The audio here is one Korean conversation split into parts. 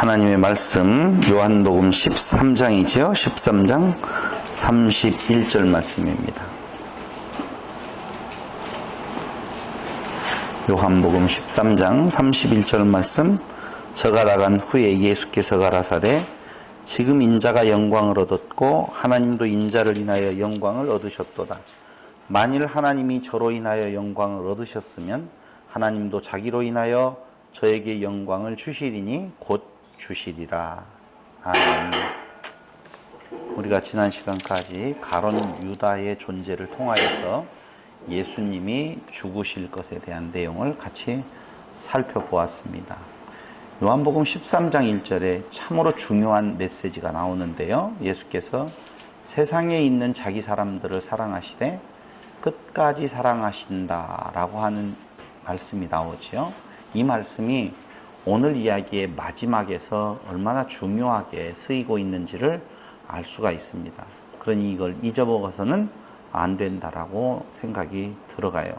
하나님의 말씀 요한복음 13장이지요. 13장 31절 말씀입니다. 요한복음 13장 31절 말씀. 저가 나간 후에 예수께서 가라사대 지금 인자가 영광을 얻었고 하나님도 인자를 인하여 영광을 얻으셨도다. 만일 하나님이 저로 인하여 영광을 얻으셨으면 하나님도 자기로 인하여 저에게 영광을 주시리니 곧 주시리라. 아멘. 우리가 지난 시간까지 가론 유다의 존재를 통하여서 예수님이 죽으실 것에 대한 내용을 같이 살펴보았습니다. 요한복음 13장 1절에 참으로 중요한 메시지가 나오는데요. 예수께서 세상에 있는 자기 사람들을 사랑하시되 끝까지 사랑하신다라고 하는 말씀이 나오지요. 이 말씀이 오늘 이야기의 마지막에서 얼마나 중요하게 쓰이고 있는지를 알 수가 있습니다. 그러니 이걸 잊어먹어서는 안 된다라고 생각이 들어가요.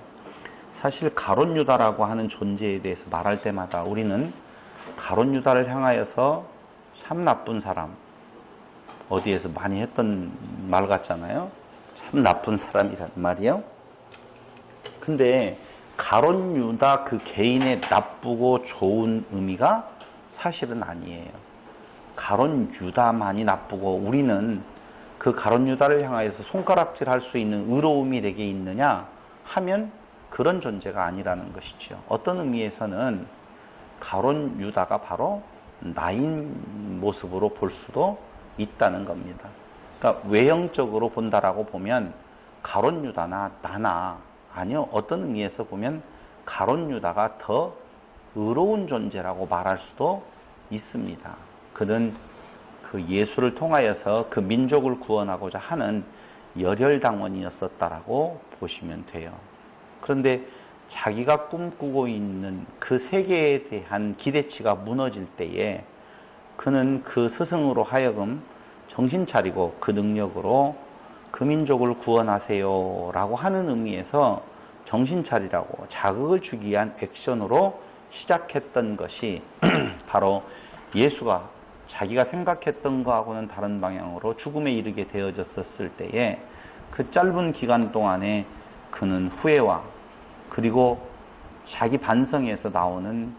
사실 가론 유다라고 하는 존재에 대해서 말할 때마다 우리는 가론 유다를 향하여서 참 나쁜 사람, 어디에서 많이 했던 말 같잖아요. 참 나쁜 사람이란 말이요. 근데 가론 유다 그 개인의 나쁘고 좋은 의미가 사실은 아니에요. 가론 유다만이 나쁘고 우리는 그 가론 유다를 향하여서 손가락질 할 수 있는 의로움이 내게 있느냐 하면 그런 존재가 아니라는 것이죠. 어떤 의미에서는 가론 유다가 바로 나인 모습으로 볼 수도 있다는 겁니다. 그러니까 외형적으로 본다라고 보면 가론 유다나 나나 아니요, 어떤 의미에서 보면 가론 유다가 더 의로운 존재라고 말할 수도 있습니다. 그는 그 예수를 통하여서 그 민족을 구원하고자 하는 열혈당원이었었다라고 보시면 돼요. 그런데 자기가 꿈꾸고 있는 그 세계에 대한 기대치가 무너질 때에 그는 그 스승으로 하여금 정신 차리고 그 능력으로 그 민족을 구원하세요 라고 하는 의미에서 정신 차리라고 자극을 주기 위한 액션으로 시작했던 것이 바로 예수가 자기가 생각했던 거하고는 다른 방향으로 죽음에 이르게 되어졌었을 때에 그 짧은 기간 동안에 그는 후회와 그리고 자기 반성에서 나오는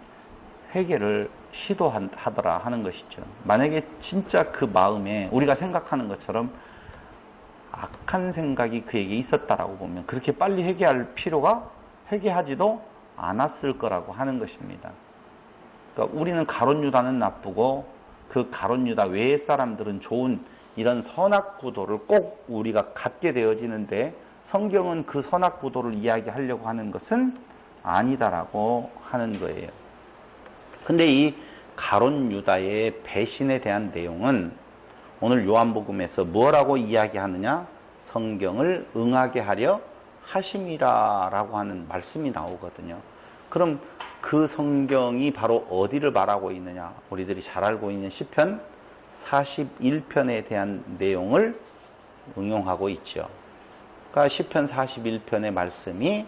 회개를 시도하더라 하는 것이죠. 만약에 진짜 그 마음에 우리가 생각하는 것처럼 악한 생각이 그에게 있었다라고 보면 그렇게 빨리 회개하지도 않았을 거라고 하는 것입니다. 그러니까 우리는 가론 유다는 나쁘고 그 가론 유다 외의 사람들은 좋은 이런 선악 구도를 꼭 우리가 갖게 되어지는데 성경은 그 선악 구도를 이야기하려고 하는 것은 아니다라고 하는 거예요. 근데 이 가론 유다의 배신에 대한 내용은 오늘 요한복음에서 뭐라고 이야기하느냐? 성경을 응하게 하려 하심이라라고 하는 말씀이 나오거든요. 그럼 그 성경이 바로 어디를 말하고 있느냐? 우리들이 잘 알고 있는 시편 41편에 대한 내용을 응용하고 있죠. 그러니까 시편 41편의 말씀이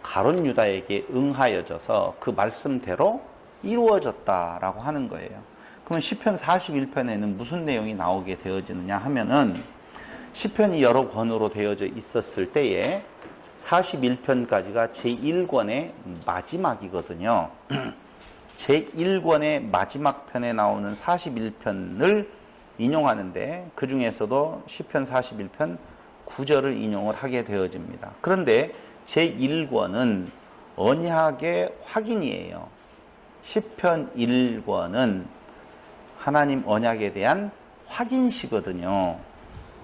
가론 유다에게 응하여져서 그 말씀대로 이루어졌다라고 하는 거예요. 그러면 시편 41편에는 무슨 내용이 나오게 되어지느냐 하면은 시편이 여러 권으로 되어져 있었을 때에 41편까지가 제1권의 마지막이거든요. 제1권의 마지막 편에 나오는 41편을 인용하는데 그 중에서도 시편 41편 9절을 인용을 하게 되어집니다. 그런데 제1권은 언약의 확인이에요. 시편 1권은 하나님 언약에 대한 확인시거든요.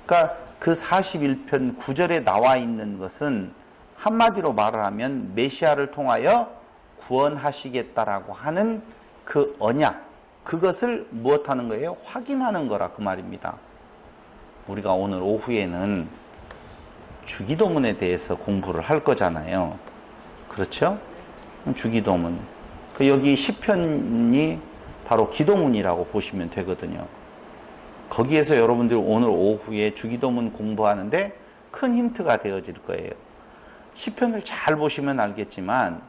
그러니까 그 41편 9절에 나와 있는 것은 한마디로 말을 하면 메시아를 통하여 구원하시겠다라고 하는 그 언약, 그것을 무엇하는 거예요? 확인하는 거라 그 말입니다. 우리가 오늘 오후에는 주기도문에 대해서 공부를 할 거잖아요. 그렇죠? 주기도문. 여기 시편이 바로 기도문이라고 보시면 되거든요. 거기에서 여러분들 오늘 오후에 주기도문 공부하는데 큰 힌트가 되어질 거예요. 시편을 잘 보시면 알겠지만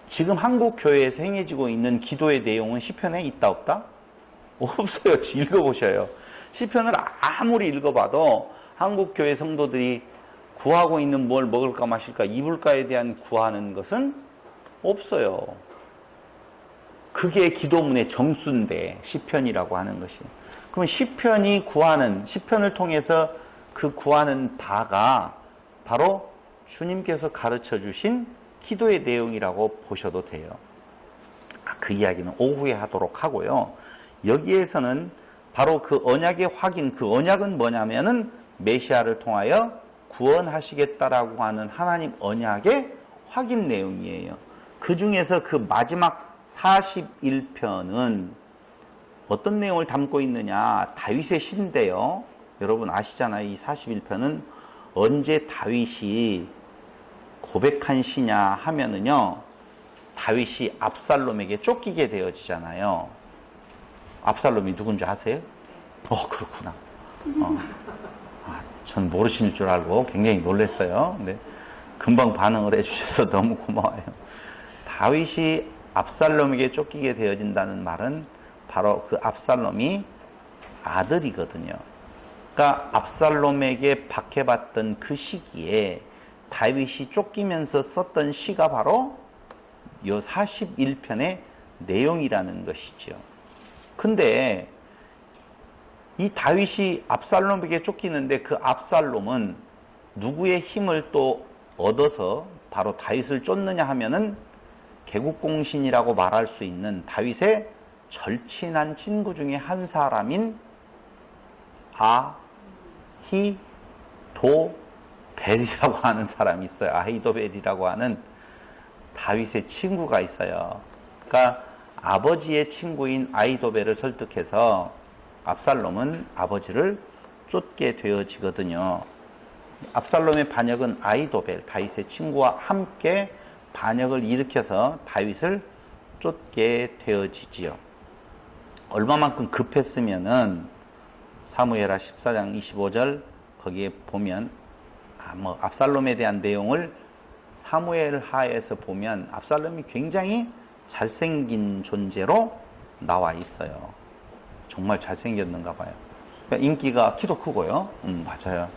지금 한국 교회에서 행해지고 있는 기도의 내용은 시편에 있다 없다? 없어요. 읽어보셔요. 시편을 아무리 읽어봐도 한국 교회 성도들이 구하고 있는 뭘 먹을까 마실까 입을까에 대한 구하는 것은 없어요. 그게 기도문의 정수인데 시편이라고 하는 것이. 그럼 시편이 구하는, 시편을 통해서 그 구하는 바가 바로 주님께서 가르쳐 주신 기도의 내용이라고 보셔도 돼요. 그 이야기는 오후에 하도록 하고요. 여기에서는 바로 그 언약의 확인, 그 언약은 뭐냐면은 메시아를 통하여 구원하시겠다라고 하는 하나님 언약의 확인 내용이에요. 그 중에서 그 마지막 41편은 어떤 내용을 담고 있느냐? 다윗의 시인데요. 여러분 아시잖아요. 이 41편은 언제 다윗이 고백한 시냐 하면은요. 다윗이 압살롬에게 쫓기게 되어지잖아요. 압살롬이 누군지 아세요? 그렇구나. 전 모르실 줄 알고 굉장히 놀랐어요. 근데 금방 반응을 해주셔서 너무 고마워요. 다윗이 압살롬에게 쫓기게 되어진다는 말은 바로 그 압살롬이 아들이거든요. 그러니까 압살롬에게 박해받던 그 시기에 다윗이 쫓기면서 썼던 시가 바로 이 41편의 내용이라는 것이죠. 근데 이 다윗이 압살롬에게 쫓기는데 그 압살롬은 누구의 힘을 또 얻어서 바로 다윗을 쫓느냐 하면은 개국공신이라고 말할 수 있는 다윗의 절친한 친구 중에 한 사람인 아히도벨이라고 하는 사람이 있어요. 아히도벨이라고 하는 다윗의 친구가 있어요. 그러니까 아버지의 친구인 아히도벨을 설득해서 압살롬은 아버지를 쫓게 되어지거든요. 압살롬의 반역은 아히도벨, 다윗의 친구와 함께 반역을 일으켜서 다윗을 쫓게 되어지지요. 얼마만큼 급했으면은 사무엘하 14장 25절 거기에 보면 압살롬에 대한 내용을 사무엘하에서 보면 압살롬이 굉장히 잘생긴 존재로 나와 있어요. 정말 잘생겼는가 봐요. 그러니까 인기가 키도 크고요. 맞아요.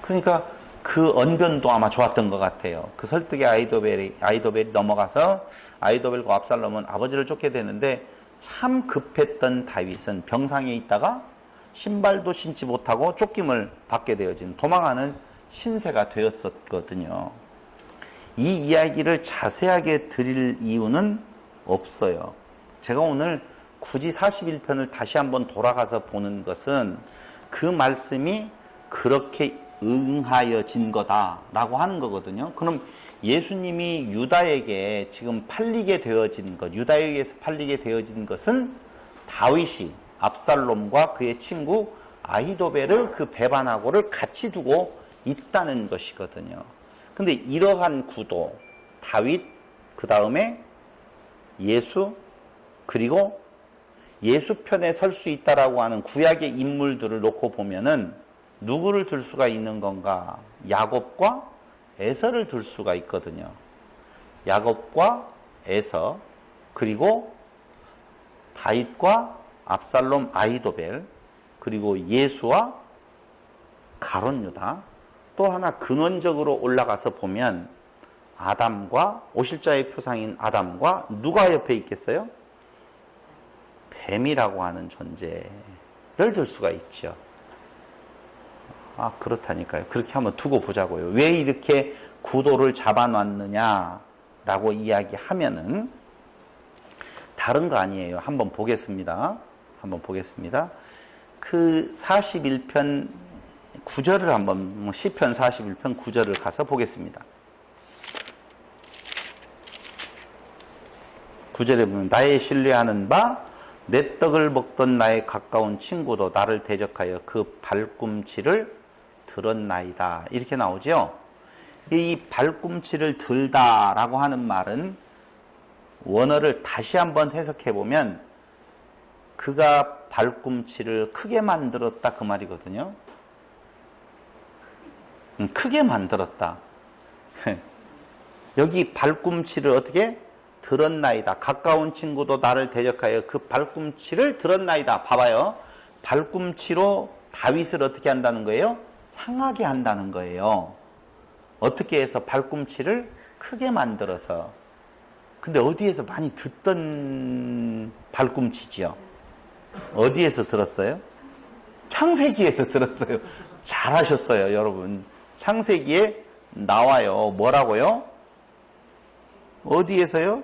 그러니까 그 언변도 아마 좋았던 것 같아요. 그 설득에 아히도벨이 넘어가서 아히도벨과 압살롬은 아버지를 쫓게 되는데 참 급했던 다윗은 병상에 있다가 신발도 신지 못하고 쫓김을 받게 되어진 도망하는 신세가 되었었거든요. 이 이야기를 자세하게 드릴 이유는 없어요. 제가 오늘 굳이 41편을 다시 한번 돌아가서 보는 것은 그 말씀이 그렇게 응하여진 거다라고 하는 거거든요. 그럼 예수님이 유다에게 지금 팔리게 되어진 것, 유다에게서 팔리게 되어진 것은 다윗이 압살롬과 그의 친구 아히도벨을 그 배반하고를 같이 두고 있다는 것이거든요. 근데 이러한 구도, 다윗, 그 다음에 예수, 그리고 예수 편에 설 수 있다라고 하는 구약의 인물들을 놓고 보면은 누구를 들 수가 있는 건가? 야곱과 에서를 들 수가 있거든요. 야곱과 에서, 그리고 다윗과 압살롬, 아히도벨, 그리고 예수와 가룟 유다. 또 하나 근원적으로 올라가서 보면 아담과 오실자의 표상인 아담과 누가 옆에 있겠어요? 뱀이라고 하는 존재를 들 수가 있죠. 그렇다니까요. 그렇게 한번 두고 보자고요. 왜 이렇게 구도를 잡아놨느냐라고 이야기하면은 다른 거 아니에요. 한번 보겠습니다. 그 41편 9절을 한번 시편 41편 9절을 가서 보겠습니다. 9절에 보면 나의 신뢰하는 바 내 떡을 먹던 나의 가까운 친구도 나를 대적하여 그 발꿈치를 들었나이다. 이렇게 나오죠. 이 발꿈치를 들다라고 하는 말은 원어를 다시 한번 해석해 보면 그가 발꿈치를 크게 만들었다 그 말이거든요. 크게 만들었다. 여기 발꿈치를 어떻게 들었나이다. 가까운 친구도 나를 대적하여 그 발꿈치를 들었나이다. 봐봐요. 발꿈치로 다윗을 어떻게 한다는 거예요? 상하게 한다는 거예요. 어떻게 해서? 발꿈치를 크게 만들어서. 근데 어디에서 많이 듣던 발꿈치지요? 어디에서 들었어요? 창세기에서 들었어요. 잘하셨어요, 여러분. 창세기에 나와요. 뭐라고요? 어디에서요?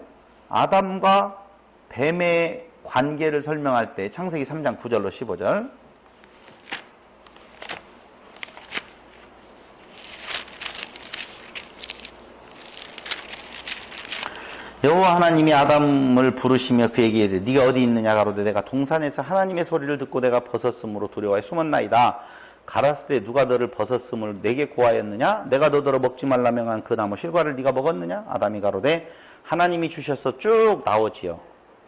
아담과 뱀의 관계를 설명할 때 창세기 3장 9절로 15절. 여호와 하나님이 아담을 부르시며 그에게 이르되 네가 어디 있느냐 가로되 내가 동산에서 하나님의 소리를 듣고 내가 벗었으므로 두려워해 숨었나이다. 가라스 때 누가 너를 벗었음을 내게 고하였느냐? 내가 너더러 먹지 말라 명한 그 나무 실과를 네가 먹었느냐? 아담이 가로되 하나님이 주셔서 쭉 나오지요.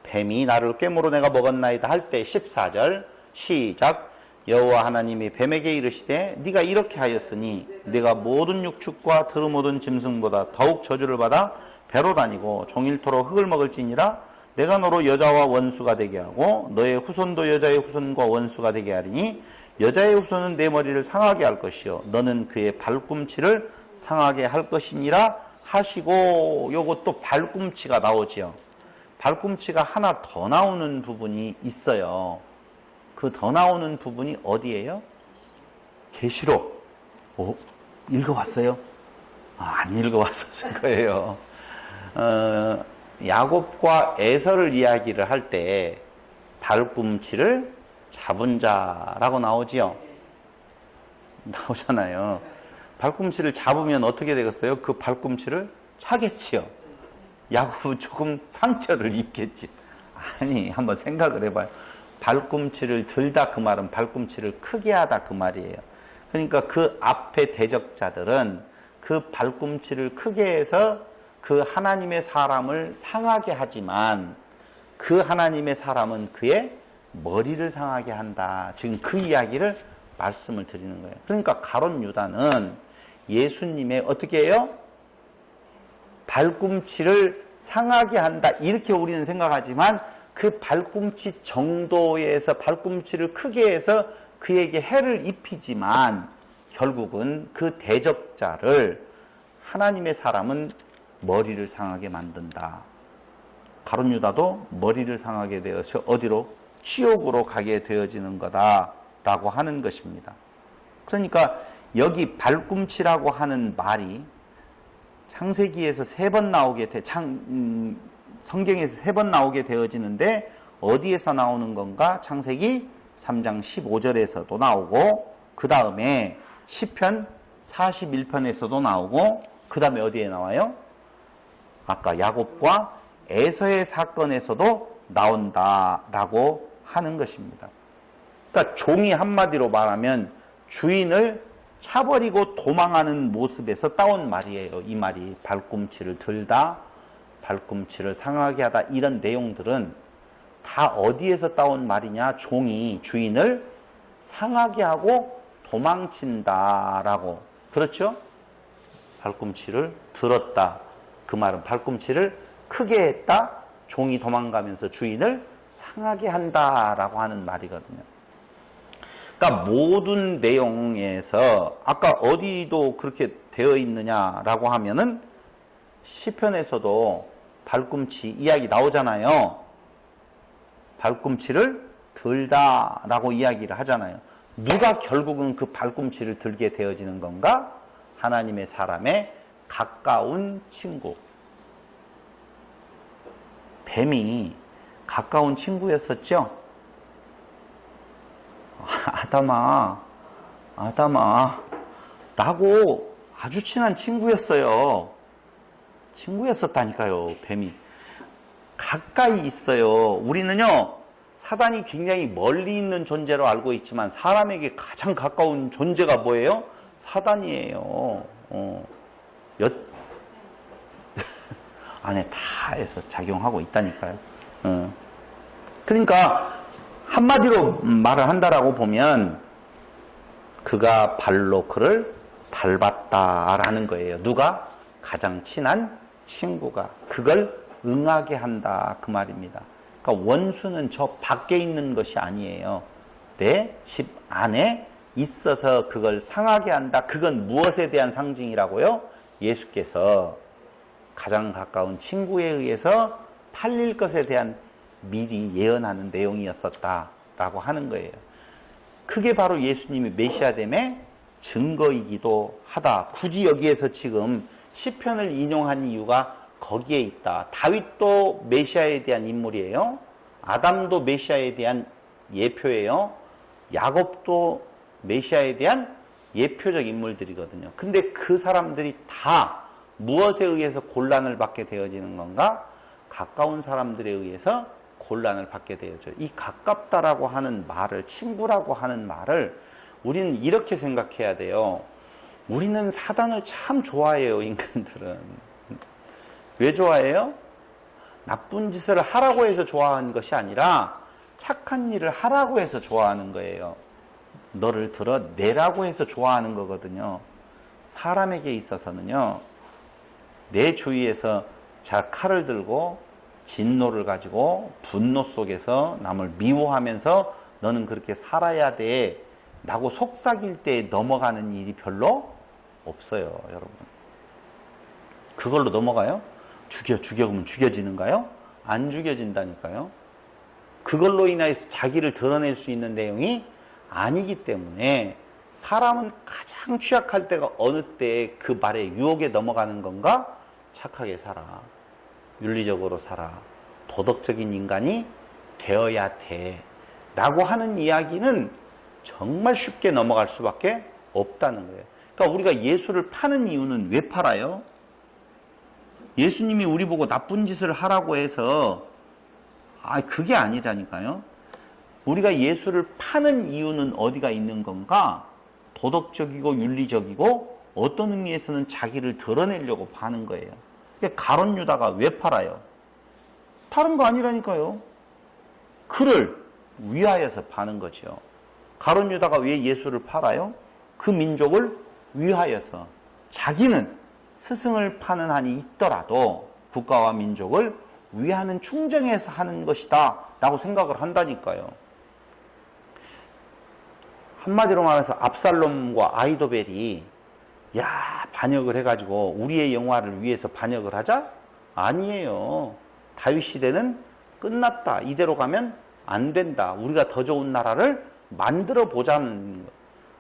뱀이 나를 꿰물어 내가 먹었나이다 할 때 14절 시작. 여호와 하나님이 뱀에게 이르시되 네가 이렇게 하였으니 네가 모든 육축과 들음 모든 짐승보다 더욱 저주를 받아 배로 다니고 종일토록 흙을 먹을지니라. 내가 너로 여자와 원수가 되게 하고 너의 후손도 여자의 후손과 원수가 되게 하리니 여자의 후손은 내 머리를 상하게 할 것이요 너는 그의 발꿈치를 상하게 할 것이니라 하시고. 요것도 발꿈치가 나오지요. 발꿈치가 하나 더 나오는 부분이 있어요. 그 더 나오는 부분이 어디예요? 계시록. 읽어왔어요? 안 읽어왔었을 거예요. 야곱과 에서를 이야기를 할 때 발꿈치를 잡은 자라고 나오지요. 나오잖아요. 발꿈치를 잡으면 어떻게 되겠어요? 그 발꿈치를 차겠지요. 야곱은 조금 상처를 입겠지. 아니, 한번 생각을 해봐요. 발꿈치를 들다 그 말은 발꿈치를 크게 하다 그 말이에요. 그러니까 그 앞에 대적자들은 그 발꿈치를 크게 해서 그 하나님의 사람을 상하게 하지만 그 하나님의 사람은 그의 머리를 상하게 한다. 지금 그 이야기를 말씀을 드리는 거예요. 그러니까 가룟 유다는 예수님의 어떻게 해요? 발꿈치를 상하게 한다. 이렇게 우리는 생각하지만 그 발꿈치 정도에서 발꿈치를 크게 해서 그에게 해를 입히지만 결국은 그 대적자를 하나님의 사람은 머리를 상하게 만든다. 가룟 유다도 머리를 상하게 되어서 어디로? 지옥으로 가게 되어지는 거다라고 하는 것입니다. 그러니까 여기 발꿈치라고 하는 말이 창세기에서 3번 나오게 성경에서 3번 나오게 되어지는데 어디에서 나오는 건가? 창세기 3장 15절에서도 나오고 그 다음에 시편 41편에서도 나오고 그 다음에 어디에 나와요? 아까 야곱과 에서의 사건에서도 나온다라고 하는 것입니다. 그러니까 종이 한마디로 말하면 주인을 차버리고 도망하는 모습에서 따온 말이에요. 이 말이 발꿈치를 들다, 발꿈치를 상하게 하다 이런 내용들은 다 어디에서 따온 말이냐? 종이 주인을 상하게 하고 도망친다라고. 그렇죠? 발꿈치를 들었다. 그 말은 발꿈치를 크게 했다. 종이 도망가면서 주인을 상하게 한다라고 하는 말이거든요. 그러니까 모든 내용에서 아까 어디도 그렇게 되어 있느냐라고 하면은 시편에서도 발꿈치 이야기 나오잖아요. 발꿈치를 들다라고 이야기를 하잖아요. 누가 결국은 그 발꿈치를 들게 되어지는 건가? 하나님의 사람의 가까운 친구. 뱀이 가까운 친구였었죠? 아담아 라고 아주 친한 친구였어요. 친구였었다니까요. 뱀이 가까이 있어요. 우리는요 사단이 굉장히 멀리 있는 존재로 알고 있지만 사람에게 가장 가까운 존재가 뭐예요? 사단이에요. 안에 다 해서 작용하고 있다니까요. 그러니까 한마디로 말을 한다라고 보면 그가 발로 그를 밟았다라는 거예요. 누가? 가장 친한 친구가 그걸 응하게 한다 그 말입니다. 그러니까 원수는 저 밖에 있는 것이 아니에요. 내 집 안에 있어서 그걸 상하게 한다. 그건 무엇에 대한 상징이라고요? 예수께서 가장 가까운 친구에 의해서 팔릴 것에 대한 미리 예언하는 내용이었었다라고 하는 거예요. 그게 바로 예수님이 메시아됨의 증거이기도 하다. 굳이 여기에서 지금 시편을 인용한 이유가 거기에 있다. 다윗도 메시아에 대한 인물이에요. 아담도 메시아에 대한 예표예요. 야곱도 메시아에 대한 예표적 인물들이거든요. 근데 그 사람들이 다 무엇에 의해서 곤란을 받게 되어지는 건가? 가까운 사람들에 의해서 곤란을 받게 되어져요. 이 가깝다라고 하는 말을, 친구라고 하는 말을 우리는 이렇게 생각해야 돼요. 우리는 사단을 참 좋아해요, 인간들은. 왜 좋아해요? 나쁜 짓을 하라고 해서 좋아하는 것이 아니라 착한 일을 하라고 해서 좋아하는 거예요. 너를 드러내라고 해서 좋아하는 거거든요. 사람에게 있어서는요, 내 주위에서 자 칼을 들고 진노를 가지고 분노 속에서 남을 미워하면서 너는 그렇게 살아야 돼 라고 속삭일 때 넘어가는 일이 별로 없어요, 여러분. 그걸로 넘어가요? 죽여보면 죽여지는가요? 안 죽여진다니까요. 그걸로 인해서 자기를 드러낼 수 있는 내용이 아니기 때문에 사람은 가장 취약할 때가 어느 때에 그 말에 유혹에 넘어가는 건가? 착하게 살아. 윤리적으로 살아. 도덕적인 인간이 되어야 돼. 라고 하는 이야기는 정말 쉽게 넘어갈 수밖에 없다는 거예요. 그러니까 우리가 예수를 파는 이유는 왜 팔아요? 예수님이 우리 보고 나쁜 짓을 하라고 해서 그게 아니라니까요. 우리가 예수를 파는 이유는 어디가 있는 건가? 도덕적이고 윤리적이고 어떤 의미에서는 자기를 드러내려고 파는 거예요. 가룟 유다가 왜 팔아요? 다른 거 아니라니까요. 그를 위하여서 파는 거죠. 가룟 유다가 왜 예수를 팔아요? 그 민족을 위하여서. 자기는 스승을 파는 한이 있더라도 국가와 민족을 위하는 충정에서 하는 것이다 라고 생각을 한다니까요. 한마디로 말해서 압살롬과 아이도벨이 반역을 해가지고 우리의 영화를 위해서 반역을 하자? 아니에요. 다윗 시대는 끝났다. 이대로 가면 안 된다. 우리가 더 좋은 나라를 만들어 보자는 거.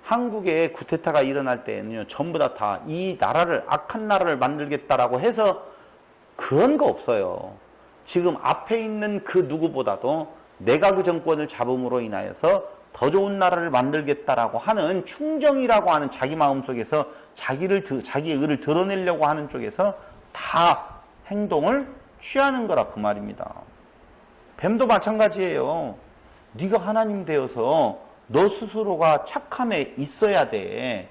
한국에 쿠데타가 일어날 때는요, 전부 다 이 나라를, 악한 나라를 만들겠다라고 해서 그런 거 없어요. 지금 앞에 있는 그 누구보다도 내가 그 정권을 잡음으로 인하여서 더 좋은 나라를 만들겠다라고 하는 충정이라고 하는 자기 마음속에서 자기의 의를 드러내려고 하는 쪽에서 다 행동을 취하는 거라 그 말입니다. 뱀도 마찬가지예요. 네가 하나님 되어서 너 스스로가 착함에 있어야 돼.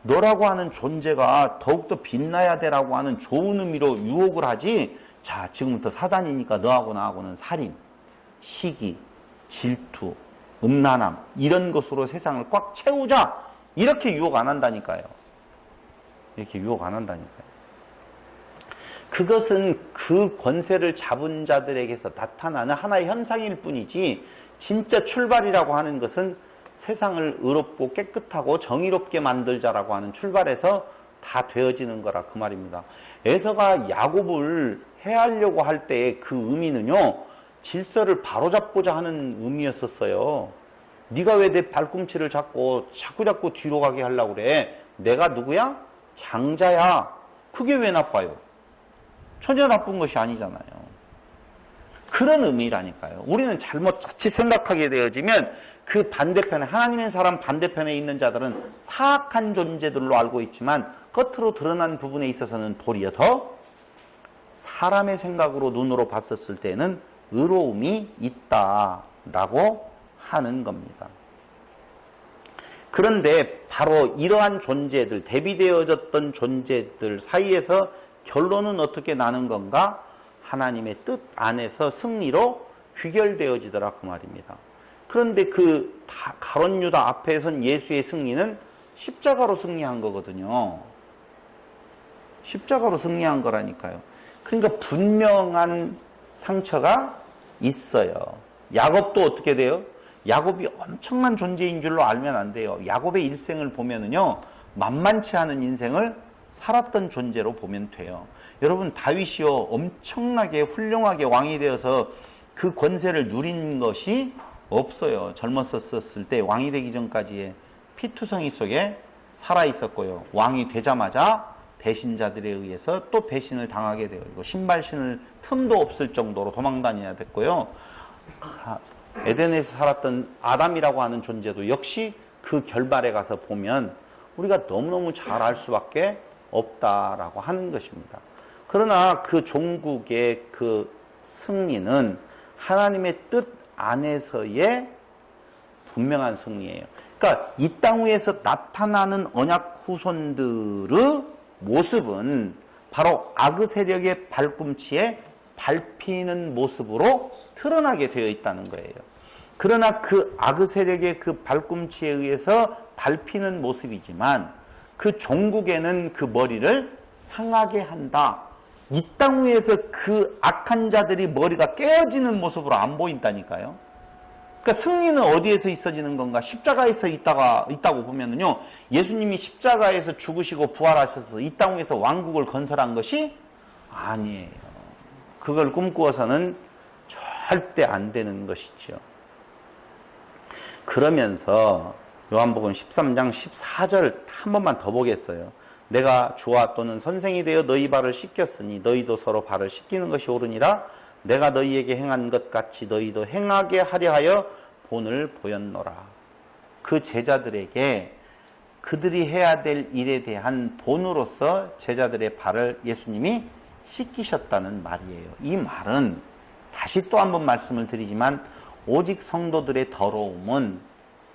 너라고 하는 존재가 더욱더 빛나야 되라고 하는 좋은 의미로 유혹을 하지. 자, 지금부터 사단이니까 너하고 나하고는 살인, 시기, 질투, 음란함 이런 것으로 세상을 꽉 채우자. 이렇게 유혹 안 한다니까요. 이렇게 유혹 안 한다니까요. 그것은 그 권세를 잡은 자들에게서 나타나는 하나의 현상일 뿐이지 진짜 출발이라고 하는 것은 세상을 의롭고 깨끗하고 정의롭게 만들자라고 하는 출발에서 다 되어지는 거라 그 말입니다. 에서가 야곱을 해하려고 할 때의 그 의미는요, 질서를 바로잡고자 하는 의미였었어요. 네가 왜 내 발꿈치를 잡고 자꾸 뒤로 가게 하려고 그래? 내가 누구야? 장자야. 그게 왜 나빠요? 전혀 나쁜 것이 아니잖아요. 그런 의미라니까요. 우리는 잘못 자칫 생각하게 되어지면 그 반대편에, 하나님의 사람 반대편에 있는 자들은 사악한 존재들로 알고 있지만 겉으로 드러난 부분에 있어서는 도리어 더 사람의 생각으로 눈으로 봤었을 때는 의로움이 있다라고 하는 겁니다. 그런데 바로 이러한 존재들, 대비되어졌던 존재들 사이에서 결론은 어떻게 나는 건가? 하나님의 뜻 안에서 승리로 귀결되어지더라 그 말입니다. 그런데 그 가룟 유다 앞에선 예수의 승리는 십자가로 승리한 거거든요. 십자가로 승리한 거라니까요. 그러니까 분명한 상처가 있어요. 야곱도 어떻게 돼요? 야곱이 엄청난 존재인 줄로 알면 안 돼요. 야곱의 일생을 보면은요, 만만치 않은 인생을 살았던 존재로 보면 돼요. 여러분, 다윗이요, 엄청나게 훌륭하게 왕이 되어서 그 권세를 누린 것이 없어요. 젊었었을 때 왕이 되기 전까지의 피투성이 속에 살아 있었고요. 왕이 되자마자 배신자들에 의해서 또 배신을 당하게 되고, 신발 신을 틈도 없을 정도로 도망다녀야 됐고요. 에덴에서 살았던 아담이라고 하는 존재도 역시 그 결말에 가서 보면 우리가 너무너무 잘 알 수밖에 없다라고 하는 것입니다. 그러나 그 종국의 그 승리는 하나님의 뜻 안에서의 분명한 승리예요. 그러니까 이 땅 위에서 나타나는 언약 후손들의 모습은 바로 악의 세력의 발꿈치에 밟히는 모습으로 드러나게 되어 있다는 거예요. 그러나 그 악의 세력의 그 발꿈치에 의해서 밟히는 모습이지만 그 종국에는 그 머리를 상하게 한다. 이 땅 위에서 그 악한 자들이 머리가 깨어지는 모습으로 안 보인다니까요. 그러니까 승리는 어디에서 있어지는 건가? 십자가에서 있다고 보면은요, 예수님이 십자가에서 죽으시고 부활하셔서 이 땅 위에서 왕국을 건설한 것이 아니에요. 그걸 꿈꾸어서는 절대 안 되는 것이죠. 그러면서 요한복음 13장 14절 한 번만 더 보겠어요. 내가 주와 또는 선생이 되어 너희 발을 씻겼으니 너희도 서로 발을 씻기는 것이 옳으니라. 내가 너희에게 행한 것 같이 너희도 행하게 하려 하여 본을 보였노라. 그 제자들에게 그들이 해야 될 일에 대한 본으로서 제자들의 발을 예수님이 씻기셨다는 말이에요. 이 말은 다시 또 한 번 말씀을 드리지만 오직 성도들의 더러움은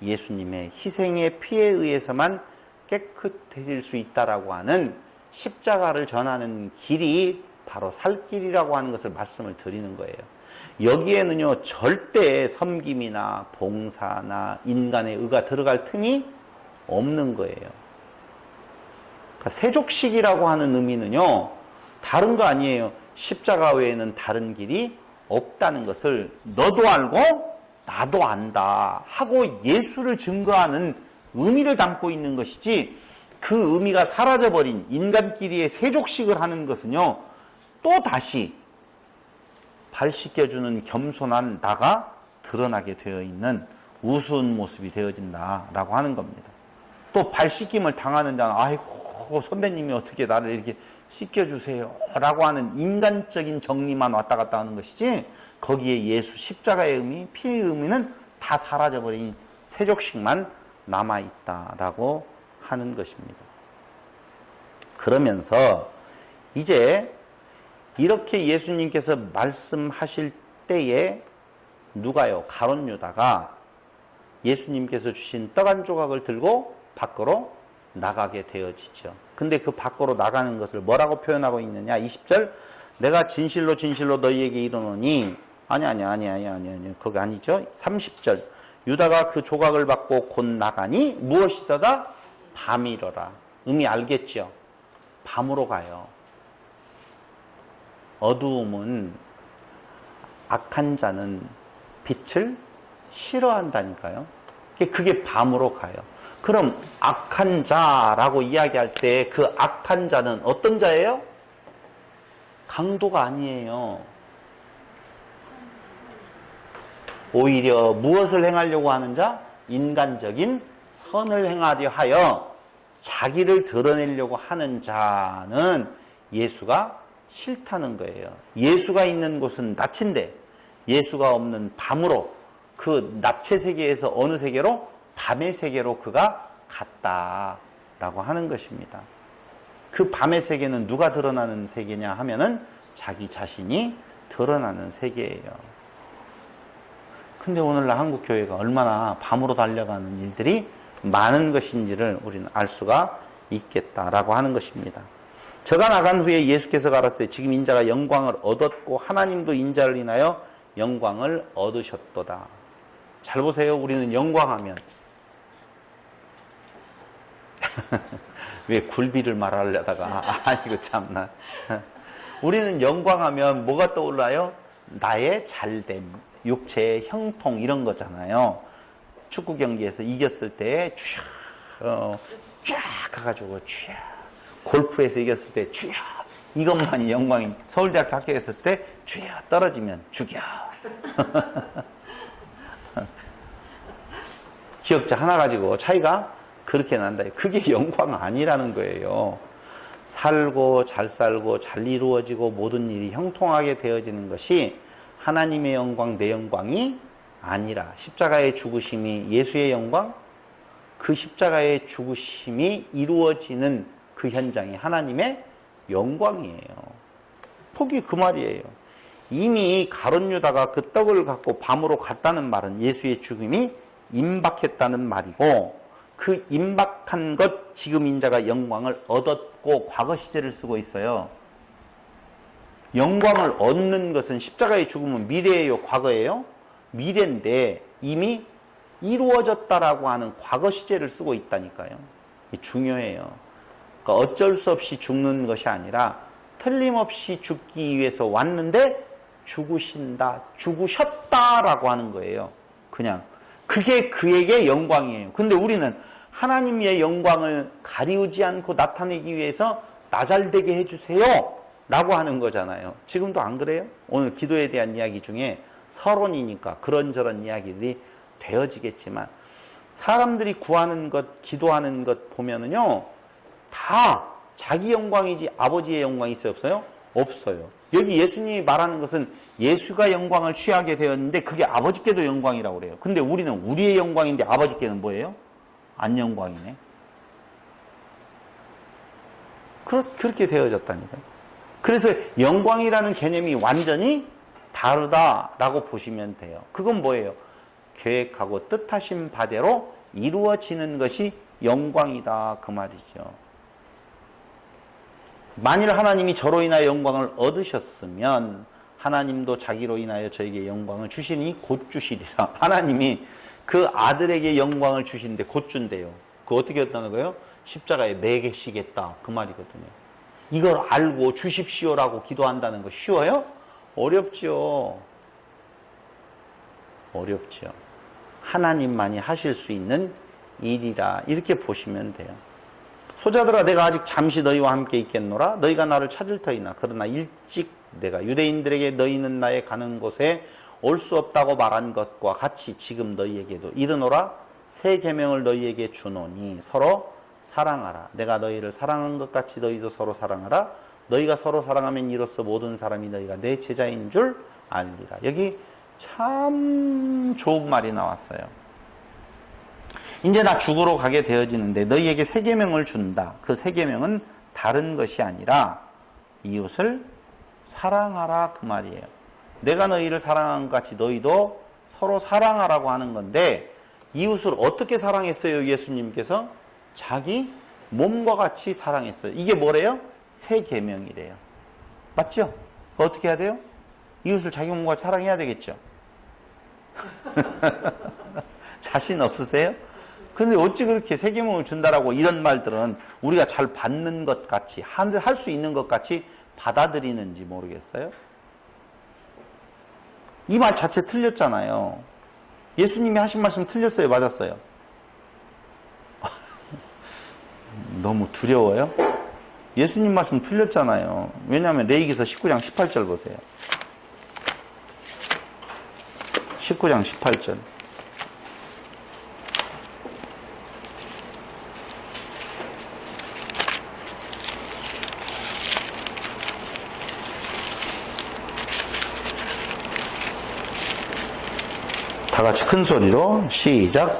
예수님의 희생의 피에 의해서만 깨끗해질 수 있다라고 하는 십자가를 전하는 길이 바로 살 길이라고 하는 것을 말씀을 드리는 거예요. 여기에는요, 절대 섬김이나 봉사나 인간의 의가 들어갈 틈이 없는 거예요. 그러니까 세족식이라고 하는 의미는요, 다른 거 아니에요. 십자가 외에는 다른 길이 없다는 것을 너도 알고 나도 안다 하고 예수를 증거하는 의미를 담고 있는 것이지, 그 의미가 사라져버린 인간끼리의 세족식을 하는 것은요, 또 다시 발 씻겨주는 겸손한 나가 드러나게 되어 있는 우스운 모습이 되어진다라고 하는 겁니다. 또 발 씻김을 당하는 자는 아이고 선배님이 어떻게 나를 이렇게 씻겨주세요 라고 하는 인간적인 정리만 왔다 갔다 하는 것이지, 거기에 예수 십자가의 의미, 피의 의미는 다 사라져버린 세족식만 남아있다라고 하는 것입니다. 그러면서 이제 이렇게 예수님께서 말씀하실 때에 누가요? 가룟 유다가 예수님께서 주신 떡 한 조각을 들고 밖으로 나가게 되어지죠. 근데 그 밖으로 나가는 것을 뭐라고 표현하고 있느냐? 20절, 내가 진실로 진실로 너희에게 이르노니, 아니 그게 아니죠. 30절, 유다가 그 조각을 받고 곧 나가니 무엇이더라? 밤이러라. 의미 알겠죠? 밤으로 가요. 어두움은, 악한 자는 빛을 싫어한다니까요. 그게 밤으로 가요. 그럼 악한 자라고 이야기할 때 그 악한 자는 어떤 자예요? 강도가 아니에요. 오히려 무엇을 행하려고 하는 자? 인간적인 선을 행하려 하여 자기를 드러내려고 하는 자는 예수가 싫다는 거예요. 예수가 있는 곳은 낮인데 예수가 없는 밤으로, 그 낮의 세계에서 어느 세계로? 밤의 세계로 그가 갔다라고 하는 것입니다. 그 밤의 세계는 누가 드러나는 세계냐 하면은 자기 자신이 드러나는 세계예요. 근데 오늘날 한국 교회가 얼마나 밤으로 달려가는 일들이 많은 것인지를 우리는 알 수가 있겠다라고 하는 것입니다. 저가 나간 후에 예수께서 가라사대 지금 인자가 영광을 얻었고 하나님도 인자를 인하여 영광을 얻으셨도다. 잘 보세요. 우리는 영광하면 왜 굴비를 말하려다가 아이고 참나. 우리는 영광하면 뭐가 떠올라요? 나의 잘됨, 육체의 형통 이런 거잖아요. 축구 경기에서 이겼을 때 쫙 가가지고 쫙, 골프에서 이겼을 때 쫙, 이것만이 영광입니다. 서울대학교 합격했을 때 쫙 떨어지면 죽여. 기억자 하나 가지고 차이가 그렇게 난다. 그게 영광 아니라는 거예요. 살고 잘 이루어지고 모든 일이 형통하게 되어지는 것이 하나님의 영광, 내 영광이 아니라 십자가의 죽으심이 예수의 영광, 그 십자가의 죽으심이 이루어지는 그 현장이 하나님의 영광이에요. 폭이 그 말이에요. 이미 가룟 유다가 그 떡을 갖고 밤으로 갔다는 말은 예수의 죽음이 임박했다는 말이고, 그 임박한 것 지금 인자가 영광을 얻었고 과거 시제를 쓰고 있어요. 영광을 얻는 것은 십자가의 죽음은 미래예요, 과거예요? 미래인데 이미 이루어졌다라고 하는 과거 시제를 쓰고 있다니까요. 이게 중요해요. 그러니까 어쩔 수 없이 죽는 것이 아니라 틀림없이 죽기 위해서 왔는데 죽으신다, 죽으셨다라고 하는 거예요. 그냥 그게 그에게 영광이에요. 근데 우리는 하나님의 영광을 가리우지 않고 나타내기 위해서 나 잘되게 해주세요 라고 하는 거잖아요. 지금도 안 그래요? 오늘 기도에 대한 이야기 중에 서론이니까 그런저런 이야기들이 되어지겠지만, 사람들이 구하는 것, 기도하는 것 보면은요, 다 자기 영광이지 아버지의 영광이 있어요, 없어요? 없어요. 여기 예수님이 말하는 것은 예수가 영광을 취하게 되었는데 그게 아버지께도 영광이라고 그래요. 근데 우리는 우리의 영광인데 아버지께는 뭐예요? 안 영광이네. 그렇게 되어졌다니까요. 그래서 영광이라는 개념이 완전히 다르다라고 보시면 돼요. 그건 뭐예요? 계획하고 뜻하신 바대로 이루어지는 것이 영광이다, 그 말이죠. 만일 하나님이 저로 인하여 영광을 얻으셨으면 하나님도 자기로 인하여 저에게 영광을 주시니 곧 주시리라. 하나님이 그 아들에게 영광을 주시는데 곧 준대요. 그거 어떻게 했다는 거예요? 십자가에 매개시겠다, 그 말이거든요. 이걸 알고 주십시오라고 기도한다는 거 쉬워요? 어렵죠. 어렵죠. 하나님만이 하실 수 있는 일이라, 이렇게 보시면 돼요. 소자들아, 내가 아직 잠시 너희와 함께 있겠노라. 너희가 나를 찾을 터이나 그러나 일찍 내가 유대인들에게 너희는 나의 가는 곳에 올 수 없다고 말한 것과 같이 지금 너희에게도 이르노라. 새 계명을 너희에게 주노니 서로 사랑하라. 내가 너희를 사랑한 것 같이 너희도 서로 사랑하라. 너희가 서로 사랑하면 이로써 모든 사람이 너희가 내 제자인 줄 알리라. 여기 참 좋은 말이 나왔어요. 이제 나 죽으러 가게 되어지는데 너희에게 새 계명을 준다. 그 새 계명은 다른 것이 아니라 이웃을 사랑하라, 그 말이에요. 내가 너희를 사랑한 것 같이 너희도 서로 사랑하라고 하는 건데, 이웃을 어떻게 사랑했어요? 예수님께서 자기 몸과 같이 사랑했어요. 이게 뭐래요? 새 계명이래요. 맞죠? 어떻게 해야 돼요? 이웃을 자기 몸과 같이 사랑해야 되겠죠. 자신 없으세요? 근데 어찌 그렇게 새 계명을 준다라고 이런 말들은 우리가 잘 받는 것 같이, 할 수 있는 것 같이 받아들이는지 모르겠어요. 이 말 자체 틀렸잖아요. 예수님이 하신 말씀 틀렸어요, 맞았어요? 너무 두려워요? 예수님 말씀 틀렸잖아요. 왜냐하면 레위기서 19장 18절 보세요. 19장 18절. 다 같이 큰 소리로 시작.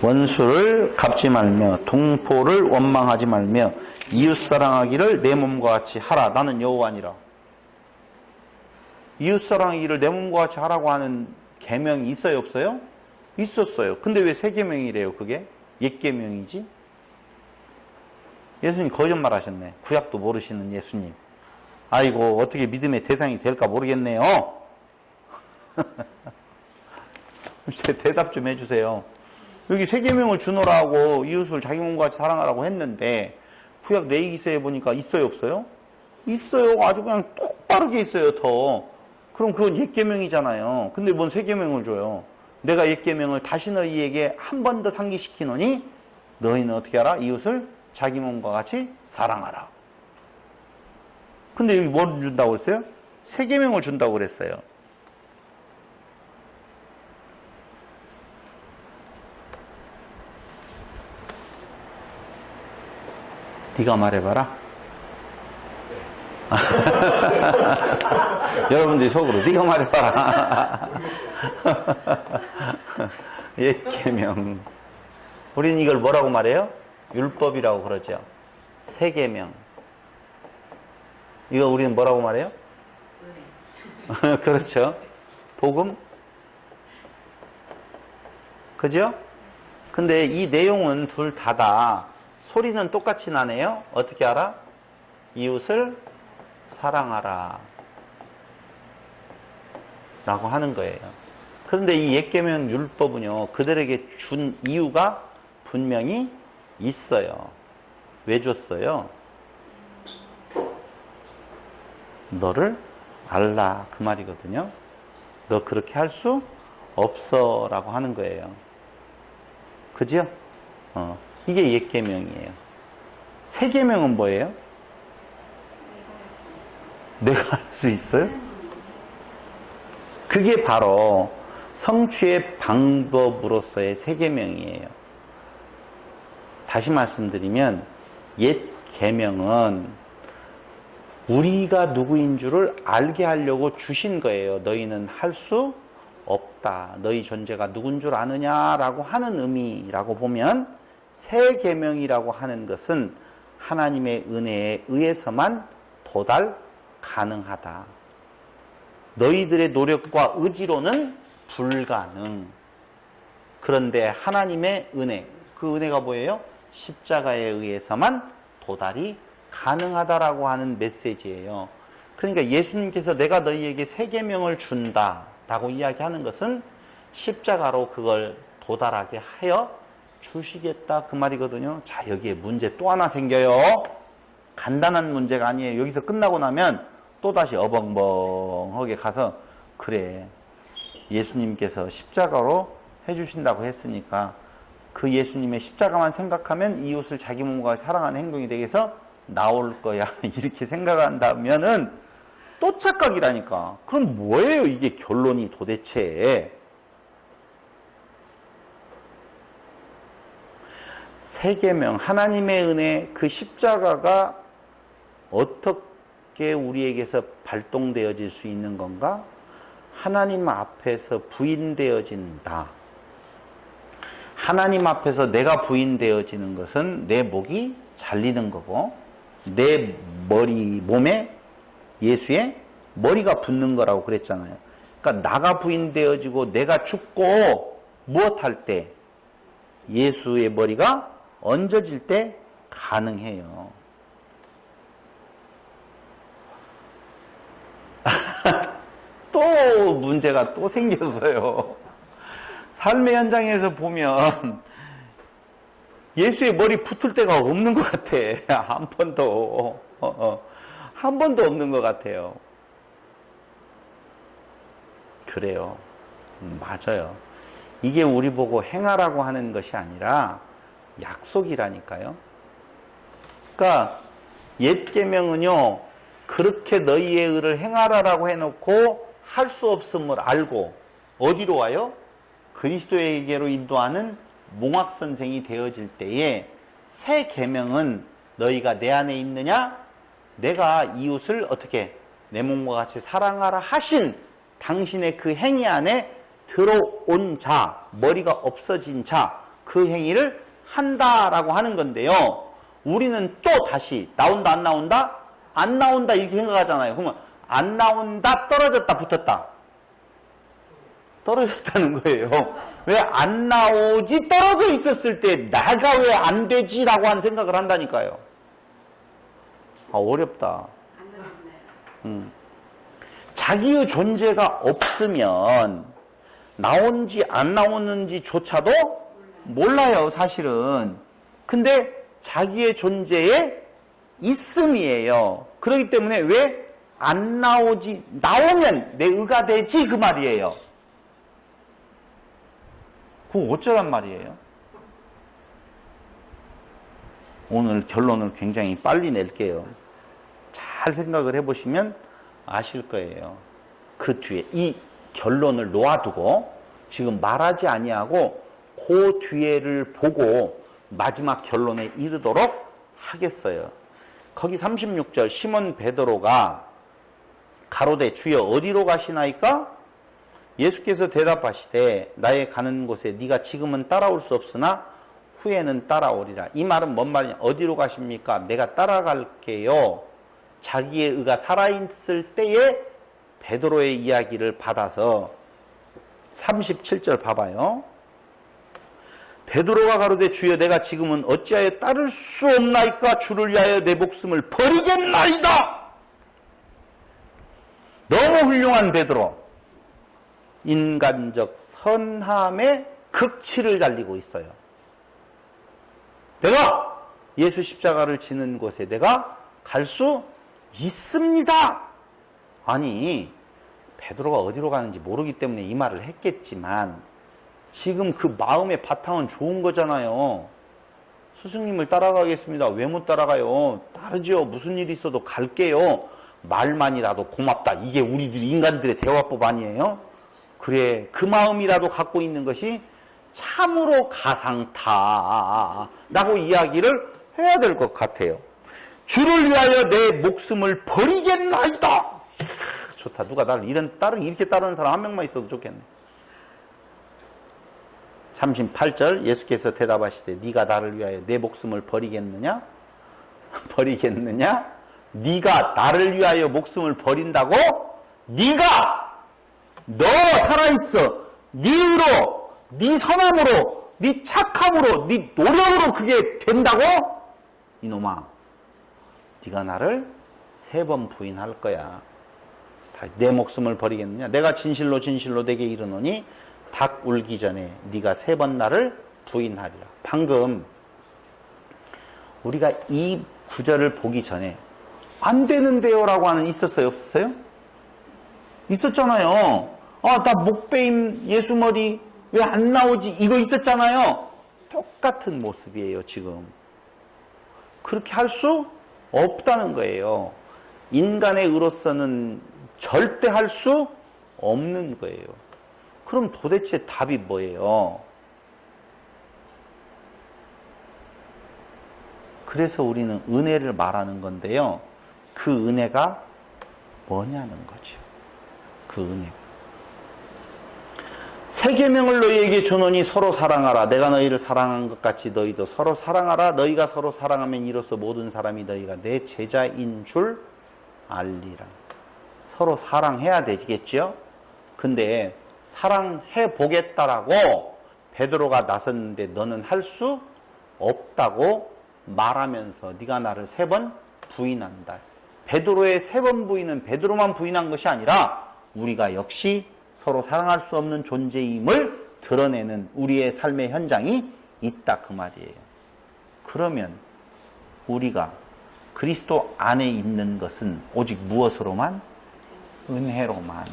원수를 갚지 말며 동포를 원망하지 말며 이웃 사랑하기를 내 몸과 같이 하라. 나는 여호와니라. 이웃 사랑하기를 내 몸과 같이 하라고 하는 계명이 있어요, 없어요? 있었어요. 근데 왜 새 계명이래요? 그게 옛 계명이지? 예수님 거짓말 하셨네. 구약도 모르시는 예수님. 아이고, 어떻게 믿음의 대상이 될까 모르겠네요. 대답 좀 해주세요. 여기 새 계명을 주노라고 이웃을 자기 몸과 같이 사랑하라고 했는데 구약 레위기서에 보니까 있어요, 없어요? 있어요. 아주 그냥 빠르게 있어요, 더. 그럼 그건 옛 계명이잖아요. 근데 뭔 새 계명을 줘요? 내가 옛 계명을 다시 너희에게 한 번 더 상기시키노니 너희는 어떻게 하라? 이웃을 자기 몸과 같이 사랑하라. 근데 여기 뭘 준다고 했어요? 새 계명을 준다고 그랬어요. 네가 말해봐라. 여러분들이 속으로 네가 말해봐라. 옛 계명. 우리는 이걸 뭐라고 말해요? 율법이라고 그러죠. 새 계명. 이거 우리는 뭐라고 말해요? 그렇죠. 복음. 그죠? 근데 이 내용은 둘 다다. 소리는 똑같이 나네요. 어떻게 알아? 이웃을 사랑하라 라고 하는 거예요. 그런데 이 옛 계명 율법은요, 그들에게 준 이유가 분명히 있어요. 왜 줬어요? 너를 알라 그 말이거든요. 너 그렇게 할 수 없어 라고 하는 거예요. 그죠? 이게 옛 계명이에요. 새 계명은 뭐예요? 내가 할 수 있어요? 그게 바로 성취의 방법으로서의 새 계명이에요. 다시 말씀드리면 옛 계명은 우리가 누구인 줄을 알게 하려고 주신 거예요. 너희는 할 수 없다. 너희 존재가 누군 줄 아느냐라고 하는 의미라고 보면 새 계명이라고 하는 것은 하나님의 은혜에 의해서만 도달 가능하다. 너희들의 노력과 의지로는 불가능. 그런데 하나님의 은혜, 그 은혜가 뭐예요? 십자가에 의해서만 도달이 가능하다라고 하는 메시지예요. 그러니까 예수님께서 내가 너희에게 새 계명을 준다라고 이야기하는 것은 십자가로 그걸 도달하게 하여 주시겠다 그 말이거든요. 자, 여기에 문제 또 하나 생겨요. 간단한 문제가 아니에요. 여기서 끝나고 나면 또다시 어벙벙하게 가서 그래, 예수님께서 십자가로 해주신다고 했으니까 그 예수님의 십자가만 생각하면 이웃을 자기 몸과 사랑하는 행동이 되게서 나올 거야 이렇게 생각한다면은 또 착각이라니까. 그럼 뭐예요 이게 결론이 도대체? 새 계명, 하나님의 은혜, 그 십자가가 어떻게 우리에게서 발동되어질 수 있는 건가? 하나님 앞에서 부인되어진다. 하나님 앞에서 내가 부인되어지는 것은 내 목이 잘리는 거고 내 머리, 몸에 예수의 머리가 붙는 거라고 그랬잖아요. 그러니까 나가 부인되어지고 내가 죽고 무엇할 때 예수의 머리가 얹어질 때 가능해요. 또 문제가 또 생겼어요. 삶의 현장에서 보면 예수의 머리 붙을 때가 없는 것 같아. 한 번도. 한 번도 없는 것 같아요. 그래요. 맞아요. 이게 우리 보고 행하라고 하는 것이 아니라 약속이라니까요. 그러니까 옛 계명은요, 그렇게 너희의 의를 행하라라고 해놓고 할 수 없음을 알고 어디로 와요? 그리스도에게로 인도하는 몽학선생이 되어질 때에 새 계명은 너희가 내 안에 있느냐? 내가 이웃을 어떻게 내 몸과 같이 사랑하라 하신 당신의 그 행위 안에 들어온 자, 머리가 없어진 자, 그 행위를 한다라고 하는 건데요. 우리는 또 다시 나온다 안 나온다? 안 나온다 이렇게 생각하잖아요. 그러면 안 나온다, 떨어졌다, 붙었다. 떨어졌다는 거예요. 왜 안 나오지? 떨어져 있었을 때 나가 왜 안 되지? 라고 하는 생각을 한다니까요. 아, 어렵다. 자기의 존재가 없으면 나온지 안 나오는지조차도 몰라요, 사실은. 근데 자기의 존재에 있음이에요. 그렇기 때문에 왜 안 나오지, 나오면 내 의가 되지 그 말이에요. 그거 어쩌란 말이에요? 오늘 결론을 굉장히 빨리 낼게요. 잘 생각을 해보시면 아실 거예요. 그 뒤에 이 결론을 놓아두고 지금 말하지 아니하고 그 뒤에를 보고 마지막 결론에 이르도록 하겠어요. 거기 36절 시몬 베드로가 가로되 주여 어디로 가시나이까? 예수께서 대답하시되 나의 가는 곳에 네가 지금은 따라올 수 없으나 후에는 따라오리라. 이 말은 뭔 말이냐? 어디로 가십니까? 내가 따라갈게요. 자기의 의가 살아있을 때에 베드로의 이야기를 받아서 37절 봐봐요. 베드로가 가로되 주여 내가 지금은 어찌하여 따를 수 없나이까? 주를 위하여 내 목숨을 버리겠나이다. 너무 훌륭한 베드로. 인간적 선함의 극치를 달리고 있어요. 내가 예수 십자가를 지는 곳에 내가 갈 수 있습니다. 아니, 베드로가 어디로 가는지 모르기 때문에 이 말을 했겠지만 지금 그 마음의 바탕은 좋은 거잖아요. 스승님을 따라가겠습니다. 왜 못 따라가요? 따르죠. 무슨 일이 있어도 갈게요. 말만이라도 고맙다. 이게 우리들 인간들의 대화법 아니에요? 그래, 그 마음이라도 갖고 있는 것이 참으로 가상타라고 이야기를 해야 될 것 같아요. 주를 위하여 내 목숨을 버리겠나이다. 좋다. 누가 나를 이렇게 따르는 사람 한 명만 있어도 좋겠네. 38절 예수께서 대답하시되 네가 나를 위하여 내 목숨을 버리겠느냐? 버리겠느냐? 네가 나를 위하여 목숨을 버린다고? 네가 너 살아있어. 네 의로, 네 선함으로, 네 착함으로, 네 노력으로 그게 된다고? 이놈아, 네가 나를 3번 부인할 거야. 내 목숨을 버리겠느냐? 내가 진실로 진실로 내게 이르노니 닭 울기 전에 네가 3번 나를 부인하리라. 방금 우리가 이 구절을 보기 전에 안 되는데요 라고 하는 있었어요? 없었어요? 있었잖아요. 아, 나 목베임 예수머리 왜 안 나오지? 이거 있었잖아요. 똑같은 모습이에요 지금. 그렇게 할 수 없다는 거예요. 인간의 의로서는 절대 할 수 없는 거예요. 그럼 도대체 답이 뭐예요? 그래서 우리는 은혜를 말하는 건데요. 그 은혜가 뭐냐는 거죠. 그 은혜가. 새 계명을 너희에게 주노니 서로 사랑하라. 내가 너희를 사랑한 것 같이 너희도 서로 사랑하라. 너희가 서로 사랑하면 이로써 모든 사람이 너희가 내 제자인 줄 알리라. 서로 사랑해야 되겠죠? 근데 사랑해 보겠다라고 베드로가 나섰는데 너는 할 수 없다고 말하면서 네가 나를 3번 부인한다. 베드로의 3번 부인은 베드로만 부인한 것이 아니라 우리가 역시 서로 사랑할 수 없는 존재임을 드러내는 우리의 삶의 현장이 있다 그 말이에요. 그러면 우리가 그리스도 안에 있는 것은 오직 무엇으로만? 은혜로만.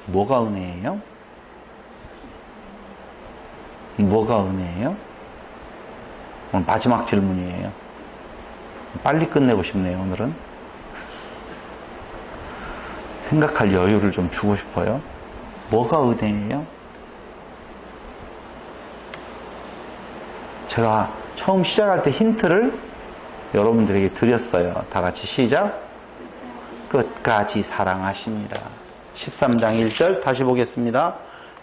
뭐가 은혜예요? 뭐가 은혜예요? 오늘 마지막 질문이에요. 빨리 끝내고 싶네요, 오늘은. 생각할 여유를 좀 주고 싶어요. 뭐가 은혜예요? 제가 처음 시작할 때 힌트를 여러분들에게 드렸어요. 다 같이 시작. 끝까지 사랑하시니라. 13장 1절 다시 보겠습니다.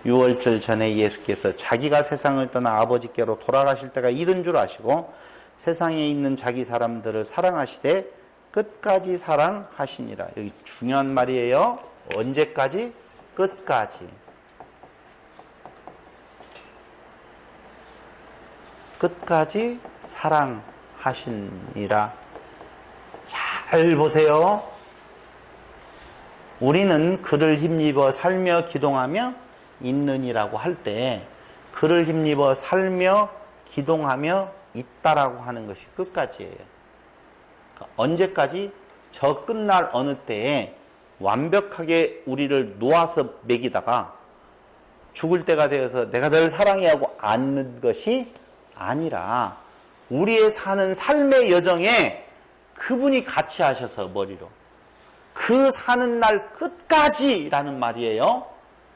6월절 전에 예수께서 자기가 세상을 떠나 아버지께로 돌아가실 때가 이른 줄 아시고 세상에 있는 자기 사람들을 사랑하시되 끝까지 사랑하시니라. 여기 중요한 말이에요. 언제까지? 끝까지. 끝까지 사랑하시니라. 잘 보세요. 우리는 그를 힘입어 살며 기동하며 있느니라고 할 때 그를 힘입어 살며 기동하며 있다라고 하는 것이 끝까지예요. 그러니까 언제까지? 저 끝날 어느 때에 완벽하게 우리를 놓아서 먹이다가 죽을 때가 되어서 내가 널 사랑해 하고 앉는 것이 아니라 우리의 사는 삶의 여정에 그분이 같이 하셔서 머리로 그 사는 날 끝까지라는 말이에요.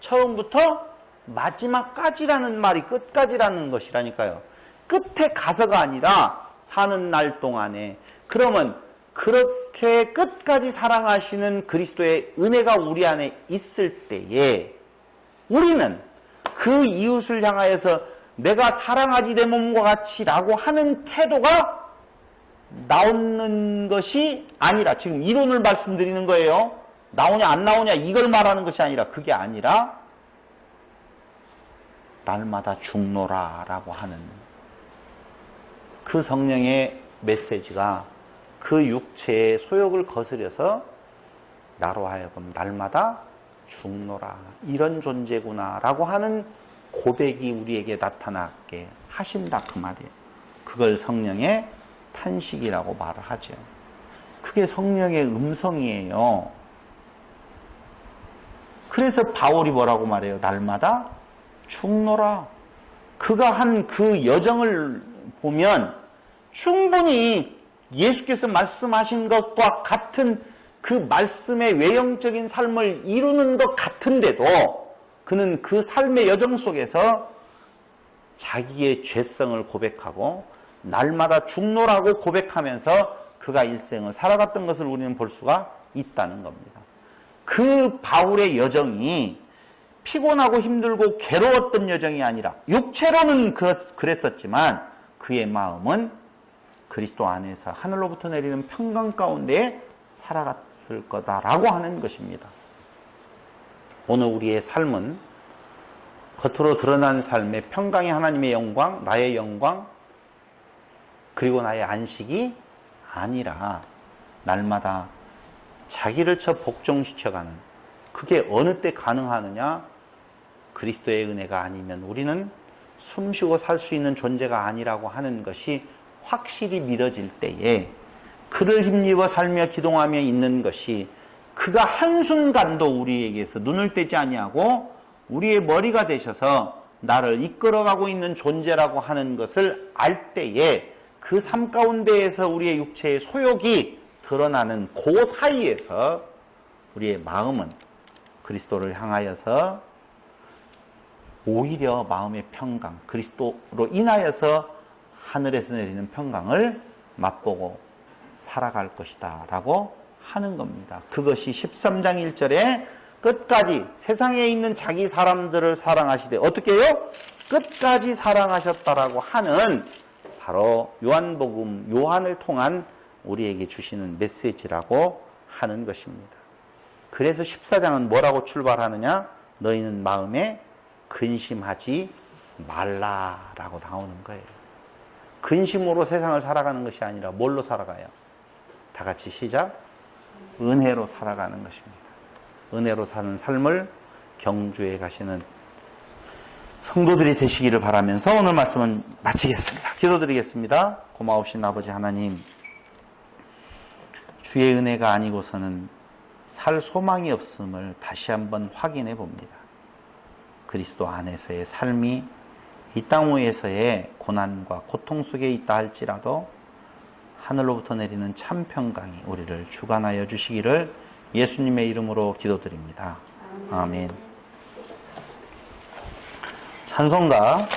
처음부터 마지막까지라는 말이 끝까지라는 것이라니까요. 끝에 가서가 아니라 사는 날 동안에. 그러면 그렇게 끝까지 사랑하시는 그리스도의 은혜가 우리 안에 있을 때에 우리는 그 이웃을 향하여서 내가 사랑하지 내 몸과 같이 라고 하는 태도가 나오는 것이 아니라, 지금 이론을 말씀드리는 거예요. 나오냐 안 나오냐 이걸 말하는 것이 아니라, 그게 아니라 날마다 죽노라 라고 하는 그 성령의 메시지가 그 육체의 소욕을 거스려서 나로 하여금 날마다 죽노라, 이런 존재구나 라고 하는 고백이 우리에게 나타나게 하신다, 그 말이에요. 그걸 성령의 탄식이라고 말을 하죠. 그게 성령의 음성이에요. 그래서 바울이 뭐라고 말해요? 날마다 죽노라. 그가 한 그 여정을 보면 충분히 예수께서 말씀하신 것과 같은 그 말씀의 외형적인 삶을 이루는 것 같은데도 그는 그 삶의 여정 속에서 자기의 죄성을 고백하고 날마다 죽노라고 고백하면서 그가 일생을 살아갔던 것을 우리는 볼 수가 있다는 겁니다. 그 바울의 여정이 피곤하고 힘들고 괴로웠던 여정이 아니라, 육체로는 그랬었지만 그의 마음은 그리스도 안에서 하늘로부터 내리는 평강 가운데 살아갔을 거다라고 하는 것입니다. 오늘 우리의 삶은 겉으로 드러난 삶의 평강이 하나님의 영광, 나의 영광, 그리고 나의 안식이 아니라 날마다 자기를 쳐 복종시켜가는, 그게 어느 때 가능하느냐? 그리스도의 은혜가 아니면 우리는 숨쉬고 살 수 있는 존재가 아니라고 하는 것이 확실히 믿어질 때에 그를 힘입어 살며 기동하며 있는 것이, 그가 한순간도 우리에게서 눈을 떼지 아니하고 우리의 머리가 되셔서 나를 이끌어가고 있는 존재라고 하는 것을 알 때에 그 삶 가운데에서 우리의 육체의 소욕이 드러나는 그 사이에서 우리의 마음은 그리스도를 향하여서 오히려 마음의 평강, 그리스도로 인하여서 하늘에서 내리는 평강을 맛보고 살아갈 것이다 라고 하는 겁니다. 그것이 13장 1절에 끝까지 세상에 있는 자기 사람들을 사랑하시되, 어떻게 해요? 끝까지 사랑하셨다라고 하는 바로 요한복음, 요한을 통한 우리에게 주시는 메시지라고 하는 것입니다. 그래서 14장은 뭐라고 출발하느냐? 너희는 마음에 근심하지 말라라고 나오는 거예요. 근심으로 세상을 살아가는 것이 아니라 뭘로 살아가요? 다 같이 시작. 은혜로 살아가는 것입니다. 은혜로 사는 삶을 경주해 가시는 성도들이 되시기를 바라면서 오늘 말씀은 마치겠습니다. 기도드리겠습니다. 고마우신 아버지 하나님, 주의 은혜가 아니고서는 살 소망이 없음을 다시 한번 확인해 봅니다. 그리스도 안에서의 삶이 이 땅 위에서의 고난과 고통 속에 있다 할지라도 하늘로부터 내리는 참 평강이 우리를 주관하여 주시기를 예수님의 이름으로 기도드립니다. 아멘. 찬송가